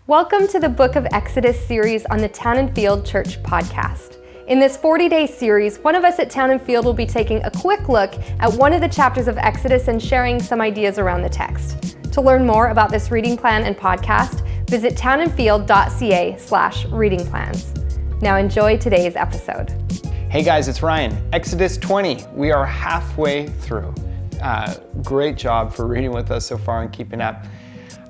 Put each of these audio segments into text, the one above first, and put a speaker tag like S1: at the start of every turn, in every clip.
S1: Welcome to the Book of Exodus series on the Town and Field Church podcast. In this 40-day series, one of us at Town and Field will be taking a quick look at one of the chapters of Exodus and sharing some ideas around the text. To learn more about this reading plan and podcast, visit townandfield.ca/reading plans. Now enjoy today's episode.
S2: Hey guys, it's Ryan. Exodus 20. We are halfway through. Great job for reading with us so far and keeping up.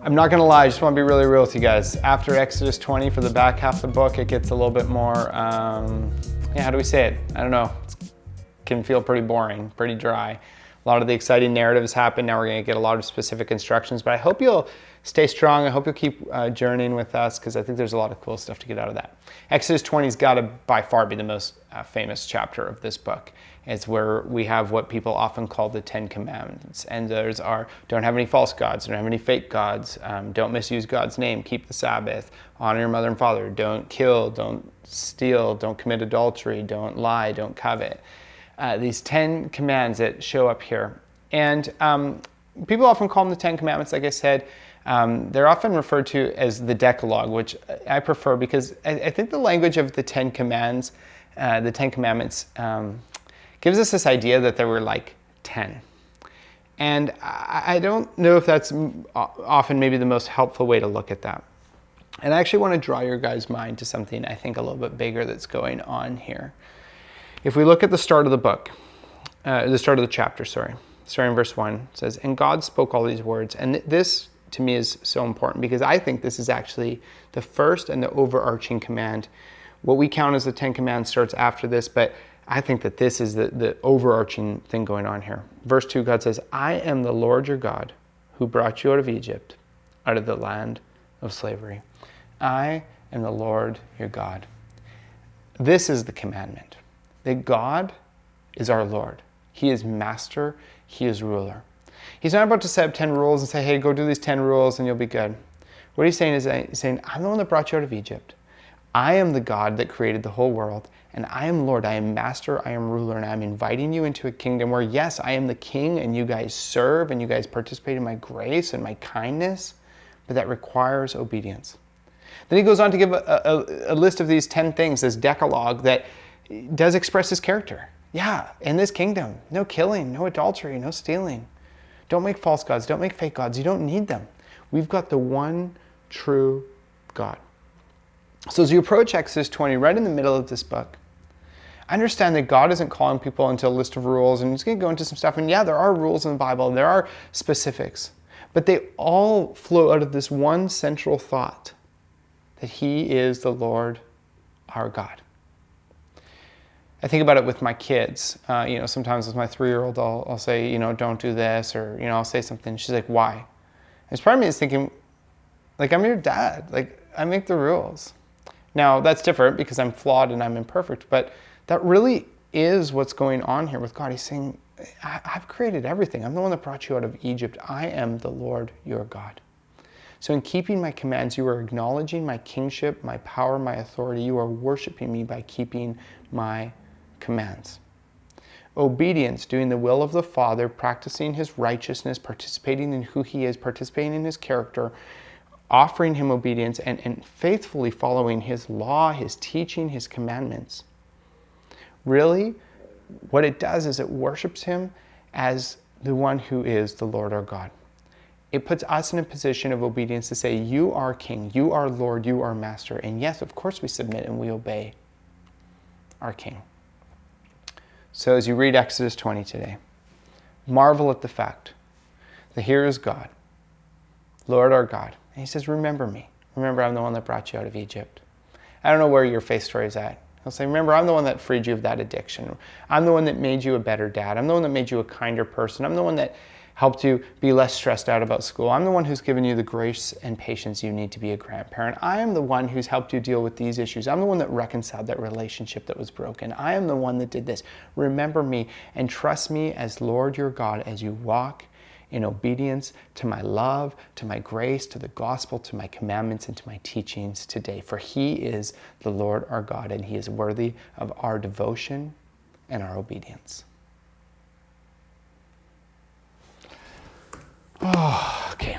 S2: I'm not gonna lie, I just wanna be really real with you guys. After Exodus 20, for the back half of the book, it gets a little bit more, how do we say it? I don't know. It can feel pretty boring, pretty dry. A lot of the exciting narratives happen. Now we're gonna get a lot of specific instructions, but I hope you'll stay strong. I hope you'll keep journeying with us because I think there's a lot of cool stuff to get out of that. Exodus 20's gotta by far be the most famous chapter of this book. It's where we have what people often call the 10 Commandments. And those are, don't have any false gods, don't have any fake gods, don't misuse God's name, keep the Sabbath, honor your mother and father, don't kill, don't steal, don't commit adultery, don't lie, don't covet. These 10 commands that show up here. And people often call them the 10 Commandments, like I said. They're often referred to as the Decalogue, which I prefer because I think the language of the 10 Commands, the 10 Commandments, gives us this idea that there were like 10. And I don't know if that's often maybe the most helpful way to look at that. And I actually want to draw your guys' mind to something I think a little bit bigger that's going on here. If we look at the start of the book, the start of the chapter, starting in verse 1, it says, "And God spoke all these words." And this to me is so important because I think this is actually the first and the overarching command. What we count as the 10 Commands starts after this, but I think that this is the overarching thing going on here. Verse 2, God says, "I am the Lord your God who brought you out of Egypt, out of the land of slavery." I am the Lord your God. This is the commandment, that God is our Lord. He is master, he is ruler. He's not about to set up 10 rules and say, hey, go do these 10 rules and you'll be good. What he's saying is, I'm the one that brought you out of Egypt. I am the God that created the whole world, and I am Lord, I am master, I am ruler, and I'm inviting you into a kingdom where, yes, I am the king, and you guys serve, and you guys participate in my grace and my kindness, but that requires obedience. Then he goes on to give a list of these 10 things, this Decalogue, that does express his character. Yeah, in this kingdom, no killing, no adultery, no stealing. Don't make false gods, don't make fake gods, you don't need them. We've got the one true God. So as you approach Exodus 20, right in the middle of this book, understand that God isn't calling people into a list of rules and he's going to go into some stuff. And yeah, there are rules in the Bible, there are specifics, but they all flow out of this one central thought, that he is the Lord our God. I think about it with my kids. Sometimes with my 3-year-old, I'll say, don't do this, or, I'll say something. She's like, why? And part of me is thinking, like, I'm your dad. Like, I make the rules. Now, that's different because I'm flawed and I'm imperfect, but that really is what's going on here with God. He's saying, I've created everything. I'm the one that brought you out of Egypt. I am the Lord your God. So in keeping my commands, you are acknowledging my kingship, my power, my authority. You are worshiping me by keeping my commands. Obedience, doing the will of the Father, practicing his righteousness, participating in who he is, participating in his character, offering him obedience and faithfully following his law, his teaching, his commandments. Really, what it does is it worships him as the one who is the Lord our God. It puts us in a position of obedience to say, you are King, you are Lord, you are Master. And yes, of course we submit and we obey our King. So as you read Exodus 20 today, marvel at the fact that here is God, Lord our God. And he says, remember me. Remember, I'm the one that brought you out of Egypt. I don't know where your faith story is at. He'll say, remember, I'm the one that freed you of that addiction. I'm the one that made you a better dad. I'm the one that made you a kinder person. I'm the one that helped you be less stressed out about school. I'm the one who's given you the grace and patience you need to be a grandparent. I am the one who's helped you deal with these issues. I'm the one that reconciled that relationship that was broken. I am the one that did this. Remember me and trust me as Lord your God as you walk in obedience to my love, to my grace, to the gospel, to my commandments, and to my teachings today. For he is the Lord our God, and he is worthy of our devotion and our obedience. Okay.